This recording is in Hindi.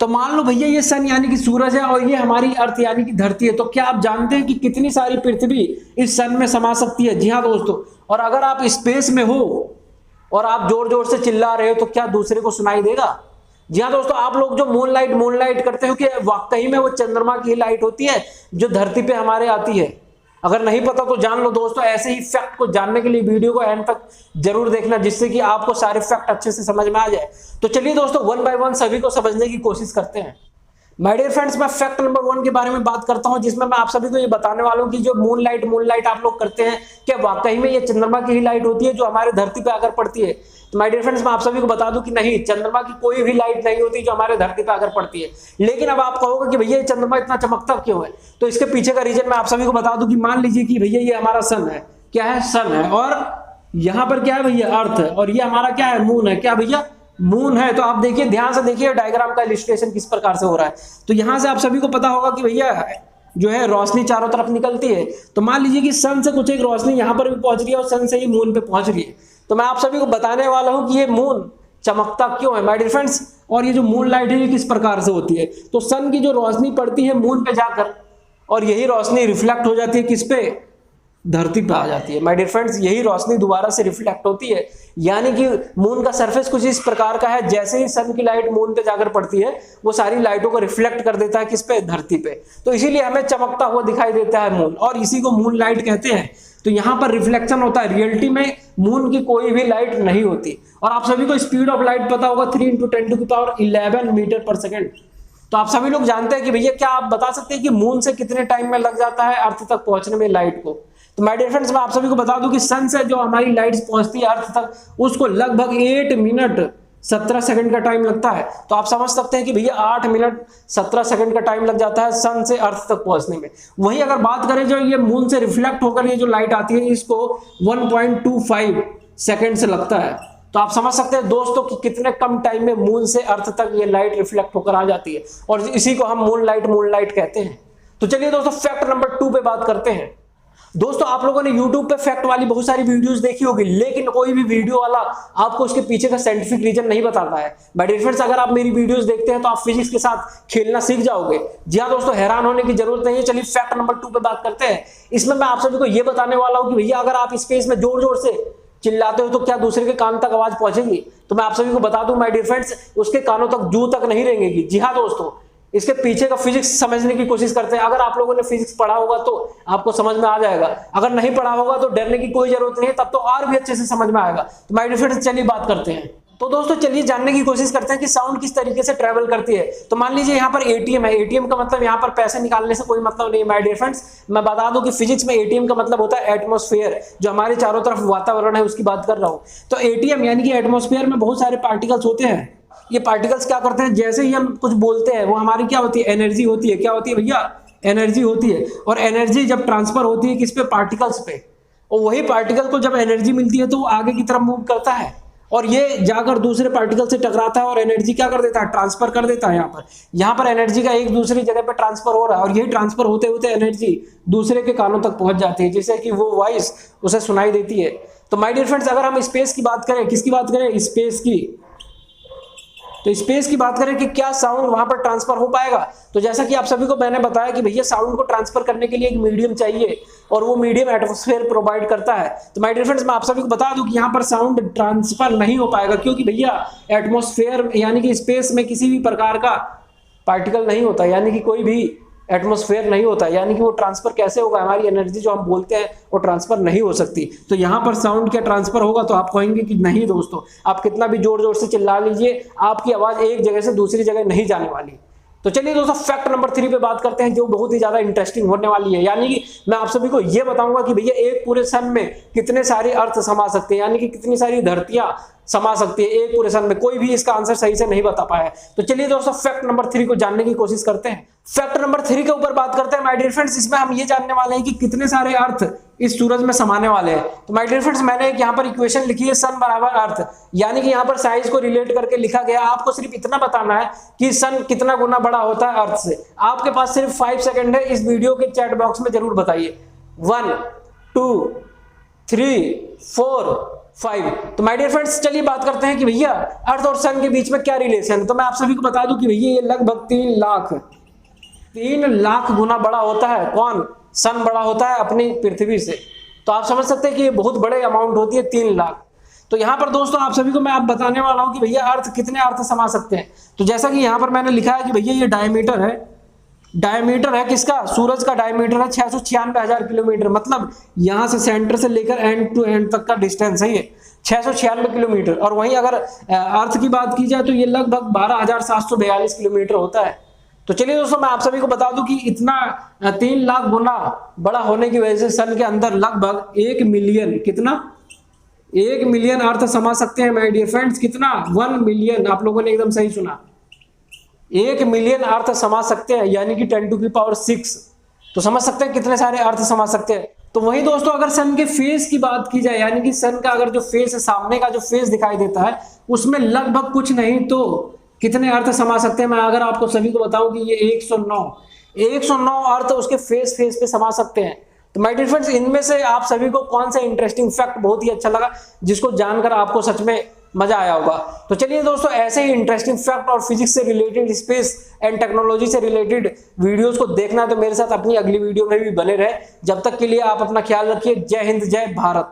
तो मान लो भैया ये सन यानी कि सूरज है और ये हमारी अर्थ यानी कि धरती है। तो क्या आप जानते हैं कि कितनी सारी पृथ्वी इस सन में समा सकती है? जी हाँ दोस्तों। और अगर आप स्पेस में हो और आप जोर जोर से चिल्ला रहे हो तो क्या दूसरे को सुनाई देगा? जी हाँ दोस्तों। आप लोग जो मून लाइट करते हो कि वाकई में वो चंद्रमा की लाइट होती है जो धरती पे हमारे आती है? अगर नहीं पता तो जान लो दोस्तों। ऐसे ही फैक्ट को जानने के लिए वीडियो को एंड तक जरूर देखना, जिससे कि आपको सारे फैक्ट अच्छे से समझ में आ जाए। तो चलिए दोस्तों वन बाय वन सभी को समझने की कोशिश करते हैं। माय डियर फ्रेंड्स, मैं फैक्ट नंबर 1 के बारे में बात करता हूं, जिसमें मैं आप सभी को ये बताने वाला हूं कि जो मून लाइट आप लोग करते हैं, क्या वाकई में ये चंद्रमा की ही लाइट होती है जो हमारे धरती पे आकर पड़ती है? तो माय डियर फ्रेंड्स, मैं आप सभी को बता दूं कि नहीं, चंद्रमा की कोई भी लाइट नहीं होती जो हमारे धरती पे आकर पड़ती है। लेकिन अब आप कहोगे कि भैया ये चंद्रमा इतना चमकता क्यों है? तो इसके पीछे का रीजन मैं आप सभी को बता दूं कि मान लीजिए कि भैया ये हमारा सन है। क्या है? सन है। और यहाँ पर क्या है भैया? अर्थ है। और ये हमारा क्या है? मून है। क्या भैया? मून है। तो आप देखिए, ध्यान से देखिए डायग्राम का इलस्ट्रेशन किस प्रकार से हो रहा है। तो यहां से आप सभी को पता होगा कि भैया जो है रोशनी चारों तरफ निकलती है। तो मान लीजिए कि सन से कुछ एक रोशनी यहां पर भी पहुंच रही है और सन से ही मून पे पहुंच रही है। तो मैं आप सभी को बताने वाला हूं कि ये मून चमकता क्यों है माय डियर फ्रेंड्स। और ये जो मून लाइट है ये किस प्रकार से होती है? तो सन की जो रोशनी पड़ती है मून पे जाकर, और यही रोशनी रिफ्लेक्ट हो जाती है किस पे? धरती पे आ जाती है माय डियर फ्रेंड्स। यही रोशनी दोबारा से रिफ्लेक्ट होती है। यानी कि मून का सरफेस कुछ इस प्रकार का है, जैसे ही सन की लाइट मून पे जाकर पड़ती है वो सारी लाइटों को रिफ्लेक्ट कर देता है किस पे? धरती पे। तो इसीलिए हमें चमकता हुआ दिखाई देता है मून, और इसी को मून लाइट कहते हैं। तो यहाँ पर रिफ्लेक्शन होता है। रियलिटी में मून की कोई भी लाइट नहीं होती। और आप सभी को स्पीड ऑफ लाइट पता होगा 3 × 10⁻11 मीटर पर सेकेंड। तो आप सभी लोग जानते हैं कि भैया, क्या आप बता सकते हैं कि मून से कितने टाइम में लग जाता है अर्थ तक पहुंचने में लाइट को? तो माय डियर फ्रेंड्स, मैं आप सभी को बता दूं कि सन से जो हमारी लाइट्स पहुंचती है अर्थ तक, उसको लगभग 8 मिनट 17 सेकंड का टाइम लगता है। तो आप समझ सकते हैं कि भैया 8 मिनट 17 सेकंड का टाइम लग जाता है सन से अर्थ तक पहुंचने में। वहीं अगर बात करें जो ये मून से रिफ्लेक्ट होकर ये जो लाइट आती है, इसको 1.25 सेकंड से लगता है। तो आप समझ सकते हैं दोस्तों कि कितने कम टाइम में मून से अर्थ तक ये लाइट रिफ्लेक्ट होकर आ जाती है, और इसी को हम मून लाइट कहते हैं। तो चलिए दोस्तों फैक्ट नंबर 2 पे बात करते हैं। दोस्तों आप लोगों ने YouTube पे फैक्ट वाली बहुत सारी वीडियोस देखी होगी, लेकिन कोई भी वीडियो वाला आपको उसके पीछे का साइंटिफिक रीजन नहीं बताता है। बट डियर फ्रेंड्स, अगर आप मेरी वीडियोस देखते हैं तो आप फिजिक्स के साथ खेलना सीख जाओगे। जी हाँ दोस्तों, हैरान होने की जरूरत नहीं है। चलिए फैक्ट नंबर 2 पे बात करते हैं। इसमें मैं आप सभी को यह बताने वाला हूं कि भैया अगर आप स्पेस में जोर जोर से चिल्लाते हो तो क्या दूसरे के कान तक आवाज पहुंचेगी? तो मैं आप सभी को बता दूं माय डियर फ्रेंड्स, उसके कानों तक जू तक नहीं रेंगेगी। जी हाँ दोस्तों, इसके पीछे का फिजिक्स समझने की कोशिश करते हैं। अगर आप लोगों ने फिजिक्स पढ़ा होगा तो आपको समझ में आ जाएगा, अगर नहीं पढ़ा होगा तो डरने की कोई जरूरत नहीं है, तब तो और भी अच्छे से समझ में आएगा। तो माय डियर फ्रेंड्स, चलिए बात करते हैं। तो दोस्तों चलिए जानने की कोशिश करते हैं कि साउंड किस तरीके से ट्रेवल करती है। तो मान लीजिए यहाँ पर एटीएम है। एटीएम का मतलब यहाँ पर पैसे निकालने से कोई मतलब नहीं माय डियर फ्रेंड्स। मैं बता दूं कि फिजिक्स में एटीएम का मतलब होता है एटमॉस्फेयर, जो हमारे चारों तरफ वातावरण है उसकी बात कर रहा हूं। तो एटीएम यानी कि एटमॉस्फेयर में बहुत सारे पार्टिकल्स होते हैं। ये पार्टिकल्स क्या करते हैं, जैसे ही हम कुछ बोलते हैं वो हमारी क्या होती है? एनर्जी होती है। क्या होती है भैया? एनर्जी होती है। और एनर्जी जब ट्रांसफर होती है किस पे? पार्टिकल्स पे। और वही पार्टिकल को जब एनर्जी मिलती है तो वो आगे की तरफ मूव करता है, और ये जाकर दूसरे पार्टिकल से टकराता है और एनर्जी क्या कर देता है? ट्रांसफर कर देता है। यहाँ पर एनर्जी का एक दूसरी जगह पे ट्रांसफर हो रहा है, और यही ट्रांसफर होते होते एनर्जी दूसरे के कानों तक पहुंच जाती है, जिससे कि वो वॉइस उसे सुनाई देती है। तो माय डियर फ्रेंड्स, अगर हम स्पेस की बात करें, किसकी बात करें? स्पेस की। तो स्पेस की बात करें कि क्या साउंड वहां पर ट्रांसफर हो पाएगा? तो जैसा कि आप सभी को मैंने बताया कि भैया साउंड को ट्रांसफर करने के लिए एक मीडियम चाहिए, और वो मीडियम एटमॉस्फेयर प्रोवाइड करता है। तो माय डियर फ्रेंड्स, मैं आप सभी को बता दूं कि यहाँ पर साउंड ट्रांसफर नहीं हो पाएगा, क्योंकि भैया एटमॉस्फेयर यानी कि स्पेस में किसी भी प्रकार का पार्टिकल नहीं होता, यानी कि कोई भी एटमॉस्फेयर नहीं होता। यानी कि वो ट्रांसफर कैसे होगा? हमारी एनर्जी जो हम बोलते हैं वो ट्रांसफर नहीं हो सकती। तो यहाँ पर साउंड क्या ट्रांसफर होगा? तो आप कहेंगे कि नहीं दोस्तों, आप कितना भी जोर जोर से चिल्ला लीजिए, आपकी आवाज एक जगह से दूसरी जगह नहीं जाने वाली। तो चलिए दोस्तों फैक्ट नंबर 3 पे बात करते हैं, जो बहुत ही ज्यादा इंटरेस्टिंग होने वाली है। यानी कि मैं आप सभी को यह बताऊंगा कि भैया एक पूरे सन में कितने सारे अर्थ समा सकते हैं, यानी कि कितनी सारी धरतियां समा सकती है एक पूरे सन में। कोई भी इसका आंसर सही से नहीं बता पाया। तो चलिए दोस्तों फैक्ट नंबर 3 को जानने की कोशिश करते हैं। फैक्ट नंबर 3 के ऊपर बात करते हैं माय डियर फ्रेंड्स। इसमें हम ये जानने वाले हैं कि कितने सारे अर्थ इस सूरज में समाने वाले हैं। तो माय डियर फ्रेंड्स, मैंने एक यहाँ पर इक्वेशन लिखी है, सन बराबर अर्थ, यानी कि यहाँ पर साइज को रिलेट करके लिखा गया। आपको सिर्फ इतना बताना है कि सन कितना गुना बड़ा होता है अर्थ से। आपके पास सिर्फ 5 सेकंड है, इस वीडियो के चैट बॉक्स में जरूर बताइए। 1 2 3 4 5। तो माय डियर फ्रेंड्स, चलिए बात करते हैं कि भैया अर्थ और सन के बीच में क्या रिलेशन है। तो मैं आप सभी को बता दूं कि भैया ये लगभग 3 लाख गुना बड़ा होता है। कौन? सन बड़ा होता है अपनी पृथ्वी से। तो आप समझ सकते हैं कि ये बहुत बड़े अमाउंट होती है, 3 लाख। तो यहां पर दोस्तों आप सभी को मैं आप बताने वाला हूं कि भैया अर्थ कितने अर्थ समा सकते हैं। तो जैसा कि यहां पर मैंने लिखा है कि भैया ये डायमीटर है। डायमीटर है किसका? सूरज का डायमीटर है 696,000 किलोमीटर। मतलब यहां से सेंटर से लेकर एंड टू एंड तक का डिस्टेंस है ये 696 किलोमीटर। और वहीं अगर अर्थ की बात की जाए तो ये लगभग 12,742 किलोमीटर होता है। तो चलिए दोस्तों, मैं आप सभी को बता दूं कि इतना 3 लाख गुना बड़ा होने की वजह से सन के अंदर लगभग 1 मिलियन, कितना? 1 मिलियन अर्थ समा सकते हैं माय डियर फ्रेंड्स। कितना? 1 मिलियन। आप लोगों ने एकदम सही सुना, 1 मिलियन अर्थ समा सकते हैं, यानी कि 10⁶। तो समझ सकते हैं कितने सारे अर्थ समा सकते हैं। तो वहीं दोस्तों अगर सन के फेस की बात की जाए, यानी कि सन का अगर जो फेस है, सामने का जो फेस दिखाई देता है, उसमें लगभग कुछ नहीं तो कितने अर्थ समा सकते हैं। मैं अगर आपको सभी को बताऊं कि ये 109 अर्थ उसके फेस पे समा सकते हैं। तो माय डियर फ्रेंड्स, इनमें से आप सभी को कौन सा इंटरेस्टिंग फैक्ट बहुत ही अच्छा लगा, जिसको जानकर आपको सच में मजा आया होगा? तो चलिए दोस्तों, ऐसे ही इंटरेस्टिंग फैक्ट और फिजिक्स से रिलेटेड, स्पेस एंड टेक्नोलॉजी से रिलेटेड वीडियोस को देखना है तो मेरे साथ अपनी अगली वीडियो में भी बने रहे। जब तक के लिए आप अपना ख्याल रखिए। जय हिंद, जय भारत।